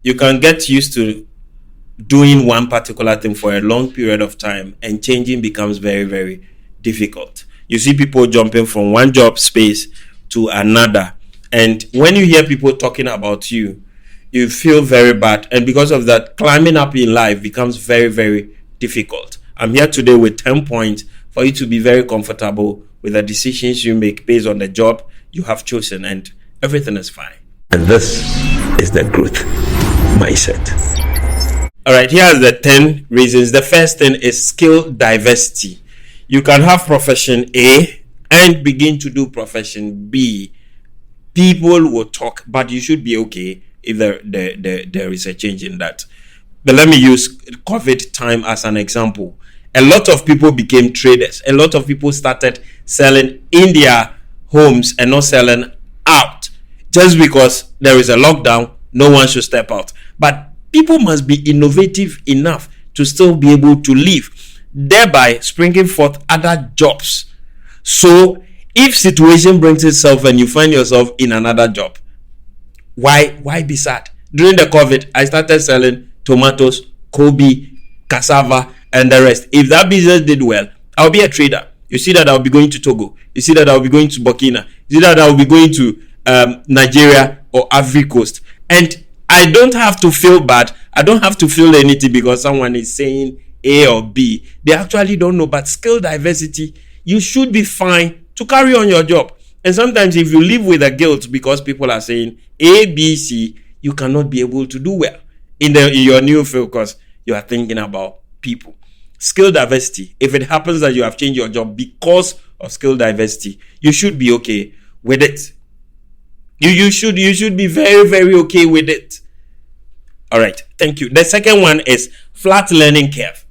You can get used to doing one particular thing for a long period of time, and changing becomes very, very difficult. You see people jumping from one job space to another, and when you hear people talking about you, you feel very bad, and because of that, climbing up in life becomes very, very difficult. I'm here today with 10 points for you to be very comfortable with the decisions you make based on the job you have chosen, and everything is fine. And this is the growth mindset. All right, here are the 10 reasons. The first thing is skill diversity. You can have profession A and begin to do profession B. People will talk, but you should be okay if there is a change in that. But let me use COVID time as an example. A lot of people became traders. A lot of people started selling in their homes and not selling out. Just because there is a lockdown, no one should step out. But people must be innovative enough to still be able to live, thereby springing forth other jobs. So if situation brings itself and you find yourself in another job, why be sad? During the COVID, I started selling tomatoes, Kobe, cassava, and the rest. If that business did well, I'll be a trader. You see that I'll be going to Togo. You see that I'll be going to Burkina. You see that I'll be going to Nigeria or Ivory Coast. And I don't have to feel bad. I don't have to feel anything because someone is saying A or B. They actually don't know. But skill diversity, you should be fine to carry on your job. And sometimes if you live with a guilt because people are saying A, B, C, you cannot be able to do well in your new field because you are thinking about people. Skill diversity. If it happens that you have changed your job because of skill diversity, you should be okay with it. You should be very, very okay with it. All right, thank you. The second one is flat learning curve.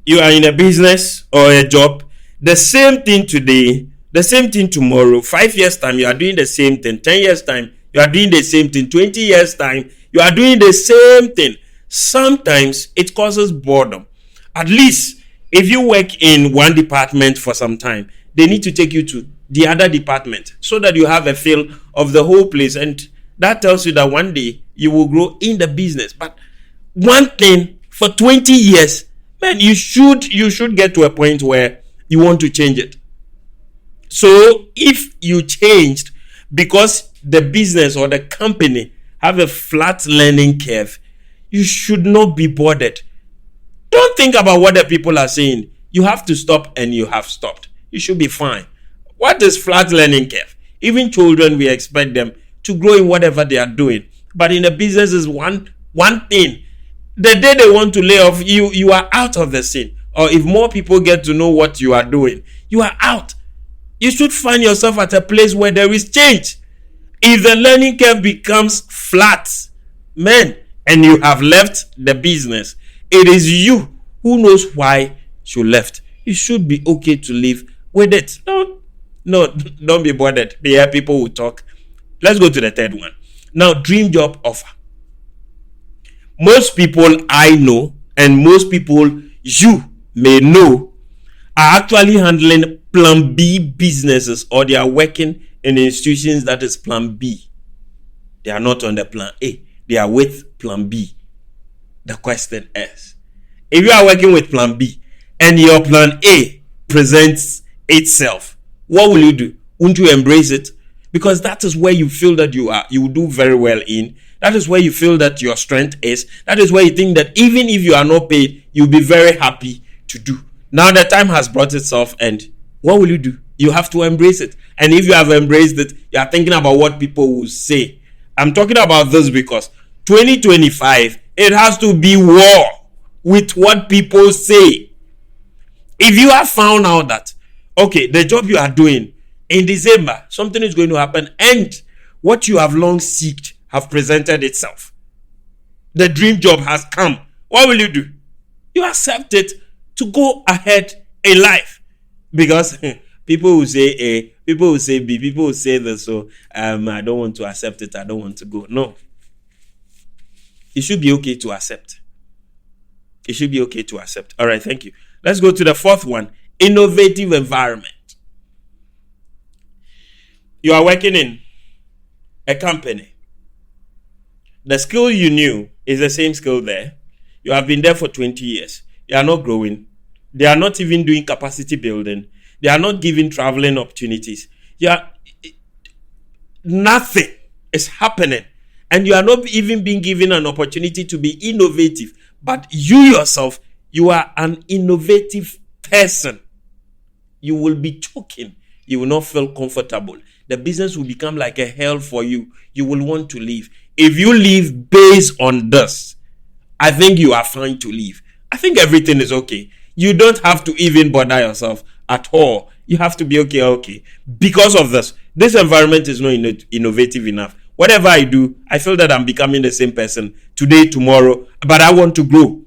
You are in a business or a job, the same thing today, the same thing tomorrow. 5 years time, you are doing the same thing. 10 years time, you are doing the same thing. 20 years time, you are doing the same thing. Sometimes it causes boredom. At least if you work in one department for some time, they need to take you to the other department so that you have a feel of the whole place, and that tells you that one day you will grow in the business. But one thing for 20 years, man, you should get to a point where you want to change it. So if you changed because the business or the company have a flat learning curve, you should not be bothered. Don't think about what the people are saying. You have to stop, and you have stopped. You should be fine. What is flat learning curve? Even children, we expect them to grow in whatever they are doing. But in a business is one thing. The day they want to lay off you, you are out of the scene. Or if more people get to know what you are doing, you are out. You should find yourself at a place where there is change. If the learning curve becomes flat, man, and you have left the business, it is you who knows why you left. You should be okay to live with it. Don't be bothered. Yeah, people will talk. Let's go to the third one. Now, dream job offer. Most people I know, and most people you may know, are actually handling plan B businesses, or they are working in institutions that is plan B. They are not on the plan A. They are with plan B. The question is, if you are working with plan B and your plan A presents itself, what will you do? Won't you embrace it? Because that is where you feel that you will do very well in. That is where you feel that your strength is. That is where you think that even if you are not paid, you'll be very happy to do. Now the time has brought itself, and what will you do? You have to embrace it. And if you have embraced it, you are thinking about what people will say. I'm talking about this because 2025, it has to be war with what people say. If you have found out that, okay, the job you are doing in December, something is going to happen, and what you have long sought have presented itself, the dream job has come, what will you do? You accept it to go ahead in life, because people will say A, people will say B, people will say this, so I don't want to accept it, I don't want to go. No. It should be okay to accept. It should be okay to accept. All right, thank you. Let's go to the fourth one. Innovative environment. You are working in a company. The skill you knew is the same skill there. You have been there for 20 years. You are not growing. They are not even doing capacity building. They are not giving traveling opportunities. Nothing is happening. And you are not even being given an opportunity to be innovative. But you yourself, you are an innovative person. You will be choking. You will not feel comfortable. The business will become like a hell for you. You will want to leave. If you leave based on this, I think you are fine to leave. I think everything is okay. You don't have to even bother yourself at all. You have to be okay. Because of this environment is not innovative enough. Whatever I do, I feel that I'm becoming the same person today, tomorrow, but I want to grow.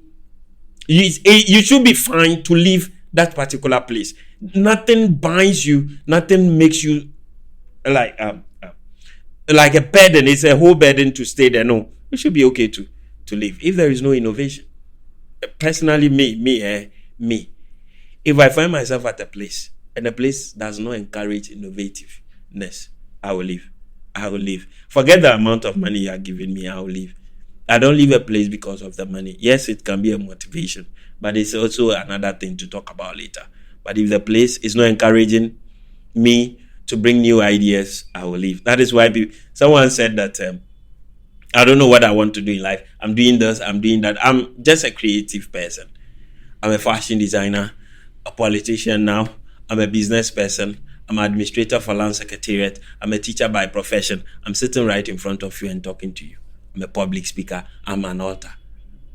You should be fine to leave that particular place. Nothing binds you. Nothing makes you like a burden. It's a whole burden to stay there. No, it should be okay to leave if there is no innovation. Personally, me, if I find myself at a place and the place does not encourage innovativeness, I will leave. Forget the amount of money you are giving me. I will leave. I don't leave a place because of the money. Yes, it can be a motivation, but it's also another thing to talk about later. But if the place is not encouraging me to bring new ideas, I will leave. That is why someone said that I don't know what I want to do in life. I'm doing this, I'm doing that. I'm just a creative person. I'm a fashion designer, a politician now. I'm a business person. I'm an administrator for Land Secretariat. I'm a teacher by profession. I'm sitting right in front of you and talking to you. I'm a public speaker. I'm an author.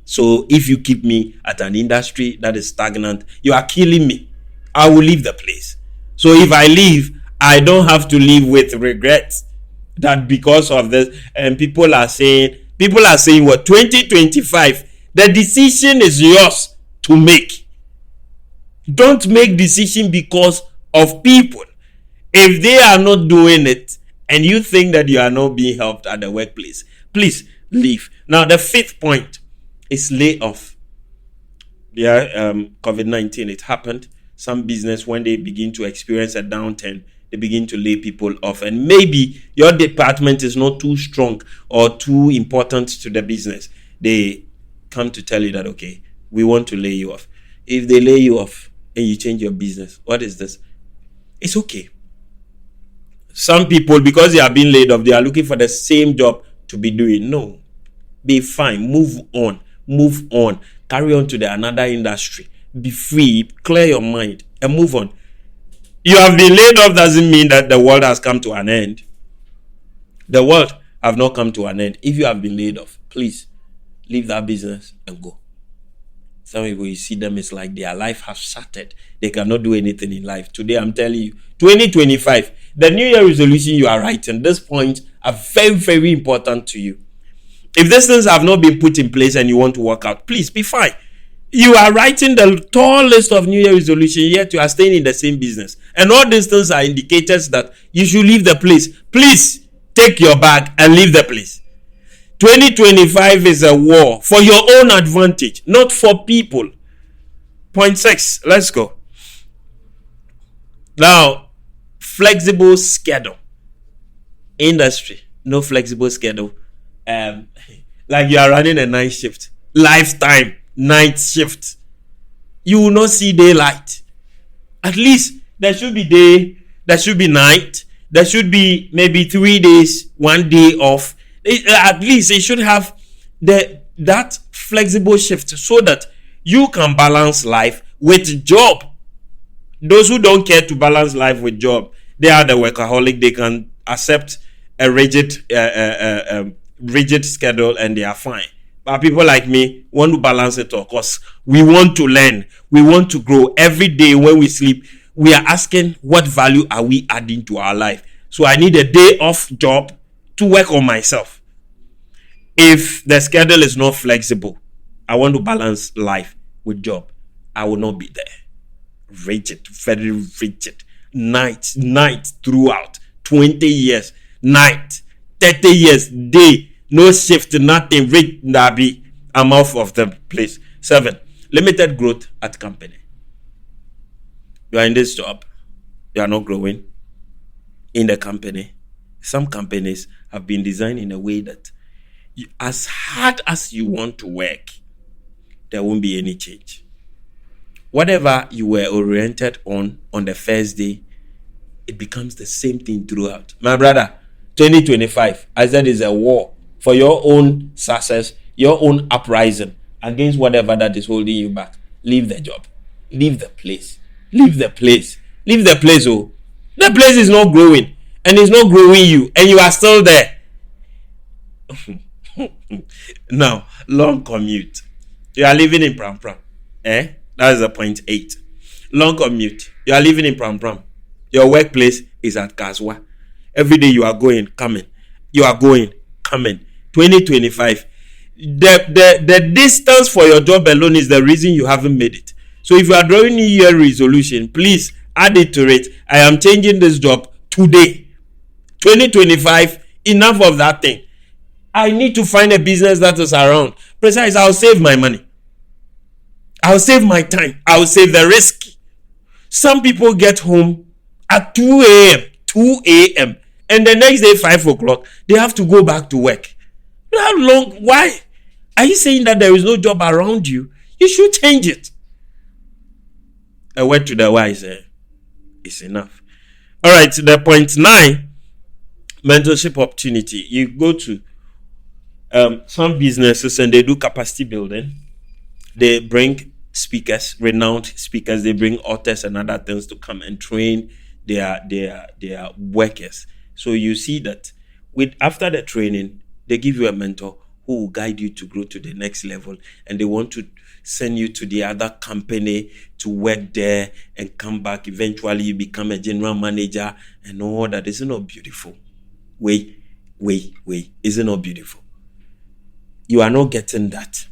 So if you keep me at an industry that is stagnant, you are killing me. I will leave the place. So if I leave, I don't have to leave with regrets that because of this. And people are saying what? 2025. The decision is yours to make. Don't make decision because of people. If they are not doing it and you think that you are not being helped at the workplace, please leave. Now, the fifth point is lay off. COVID-19, it happened. Some business, when they begin to experience a downturn, they begin to lay people off. And maybe your department is not too strong or too important to the business. They come to tell you that, okay, we want to lay you off. If they lay you off and you change your business, what is this? It's okay. Some people, because they are being laid off, they are looking for the same job to be doing. No, be fine. Move on. Carry on to another industry. Be free. Clear your mind and move on. You have been laid off doesn't mean that the world has come to an end. The world have not come to an end. If you have been laid off, please leave that business and go. Some people, you see them, it's like their life has shattered. They cannot do anything in life. Today, I'm telling you, 2025, the New Year resolution you are writing, these points are very, very important to you. If these things have not been put in place and you want to work out, please be fine. You are writing the tall list of New Year resolution, yet you are staying in the same business. And all these things are indicators that you should leave the place. Please take your bag and leave the place. 2025 is a war for your own advantage, not for people. Point 6, let's go. Now, flexible schedule. Industry, no flexible schedule. Like you are running a night shift, lifetime night shift. You will not see daylight. At least there should be day, there should be night, there should be maybe 3 days, 1 day off. At least it should have that flexible shift so that you can balance life with job. Those who don't care to balance life with job, they are the workaholic. They can accept a rigid schedule and they are fine. But people like me want to balance it all because we want to learn. We want to grow. Every day when we sleep, we are asking what value are we adding to our life. So I need a day off job to work on myself. If the schedule is not flexible, I want to balance life with job, I will not be there. Rigid, very rigid. Night throughout. 20 years, night. 30 years, day. No shift, nothing. I'm off of the place. 7, limited growth at company. You are in this job. You are not growing in the company. Some companies have been designed in a way that As hard as you want to work, there won't be any change. Whatever you were oriented on the first day, it becomes the same thing throughout. My brother, 2025, I said, is a war for your own success, your own uprising against whatever that is holding you back. Leave the job. Leave the place. Leave the place. Leave the place. Oh, the place is not growing, and it's not growing you, and you are still there. Now, long commute. You are living in Pram Pram. That is the point 8. Long commute. You are living in Pram Pram. Your workplace is at Kaswa. Every day you are going, coming. You are going, coming. 2025. The distance for your job alone is the reason you haven't made it. So if you are drawing New Year resolution, please add it to it. I am changing this job today. 2025. Enough of that thing. I need to find a business that is around. Precise, I'll save my money. I'll save my time. I'll save the risk. Some people get home at 2 a.m. 2 a.m. and the next day 5 o'clock, they have to go back to work. How long? Why? Are you saying that there is no job around you? You should change it. A word to the wise is enough. All right, the point 9, mentorship opportunity. You go to some businesses and they do capacity building. They bring speakers, renowned speakers. They bring authors and other things to come and train their workers. So you see that after the training, they give you a mentor who will guide you to grow to the next level, and they want to send you to the other company to work there and come back. Eventually, you become a general manager and all that. Isn't it beautiful? Wait. Isn't it beautiful? You are not getting that,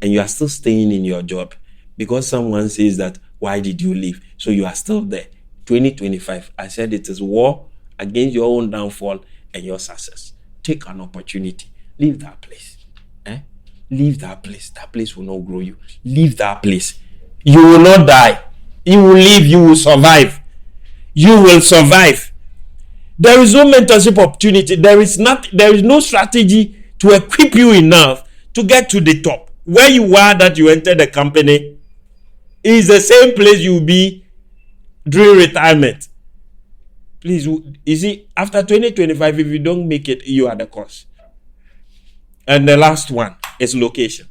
and you are still staying in your job because someone says that, why did you leave? So you are still there. 2025, I said it is war against your own downfall and your success. Take an opportunity. Leave that place. Leave that place. That place will not grow you. Leave that place. You will not die. You will live. You will survive. You will survive. There is no mentorship opportunity. There is no strategy to equip you enough to get to the top. Where you are that you enter the company is the same place you will be during retirement. Please, you see, after 2025, if you don't make it, you are the cause. And the last one is location.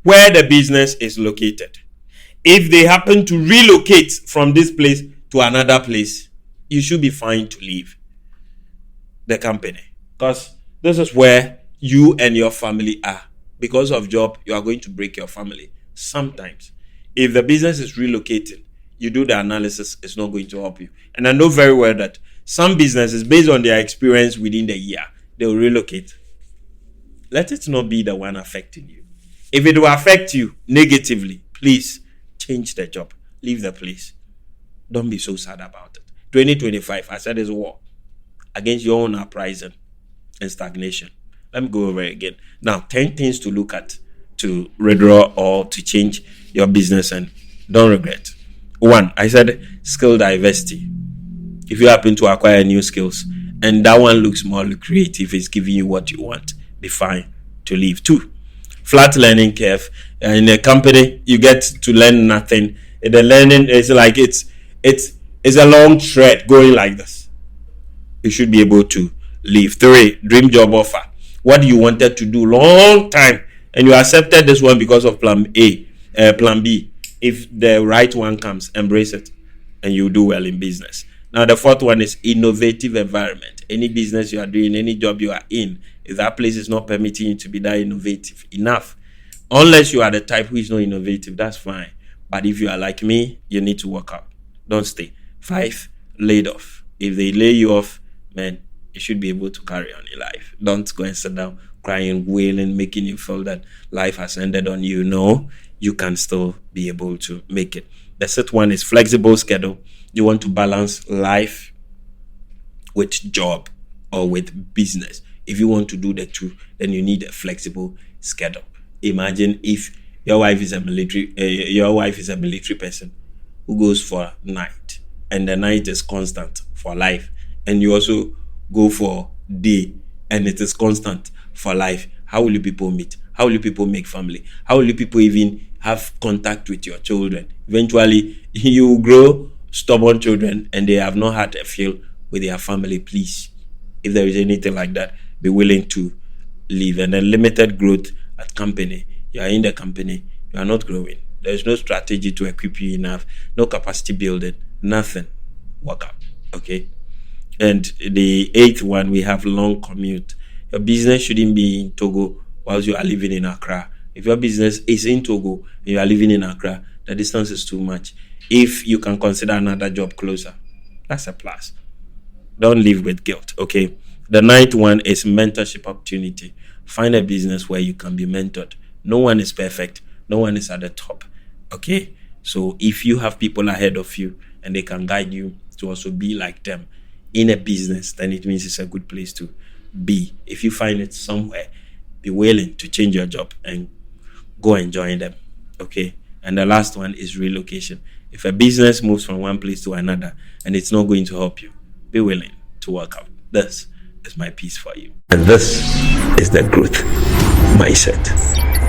Where the business is located. If they happen to relocate from this place to another place, you should be fine to leave the company. Because this is where you and your family are. Because of job, you are going to break your family. Sometimes, if the business is relocating, you do the analysis, it's not going to help you. And I know very well that some businesses, based on their experience within the year, they will relocate. Let it not be the one affecting you. If it will affect you negatively, please change the job. Leave the place. Don't be so sad about it. 2025, I said, is war against your own uprising and stagnation. Let me go over it again. Now, 10 things to look at to redraw or to change your business and don't regret. 1, I said skill diversity. If you happen to acquire new skills and that one looks more lucrative, it's giving you what you want, be fine to leave. 2, flat learning curve. In a company, you get to learn nothing. The learning is like it's a long thread going like this. You should be able to leave. 3, dream job offer. What you wanted to do long time and you accepted this one because of plan B. If the right one comes, embrace it and you do well in business. Now the 4th one is innovative environment. Any business you are doing, any job you are in, if that place is not permitting you to be that innovative enough, unless you are the type who is not innovative, that's fine. But if you are like me, you need to work out. Don't stay. 5, laid off. If they lay you off, man, you should be able to carry on in life. Don't go and sit down crying, wailing, making you feel that life has ended on you. No, you can still be able to make it. The 6th one is flexible schedule. You want to balance life with job or with business. If you want to do the two, then you need a flexible schedule. Imagine if your wife is a military person who goes for night, and the night is constant for life, and you also go for day and it is constant for life, how will you people meet? How will you people make family? How will you people even have contact with your children? Eventually, you grow stubborn children and they have not had a feel with their family. Please, if there is anything like that, be willing to leave. And then limited growth at company. You are in the company, you are not growing. There is no strategy to equip you enough, no capacity building, nothing. Work out. Okay. And the eighth one, we have long commute. Your business shouldn't be in Togo whilst you are living in Accra. If your business is in Togo and you are living in Accra, the distance is too much. If you can consider another job closer, that's a plus. Don't live with guilt, okay? The ninth one is mentorship opportunity. Find a business where you can be mentored. No one is perfect. No one is at the top, okay? So if you have people ahead of you and they can guide you to also be like them in a business, then it means it's a good place to be. If you find it somewhere, be willing to change your job and go and join them, okay? And the last one is relocation. If a business moves from one place to another and it's not going to help you, be willing to work out. This is my piece for you. And this is the growth mindset.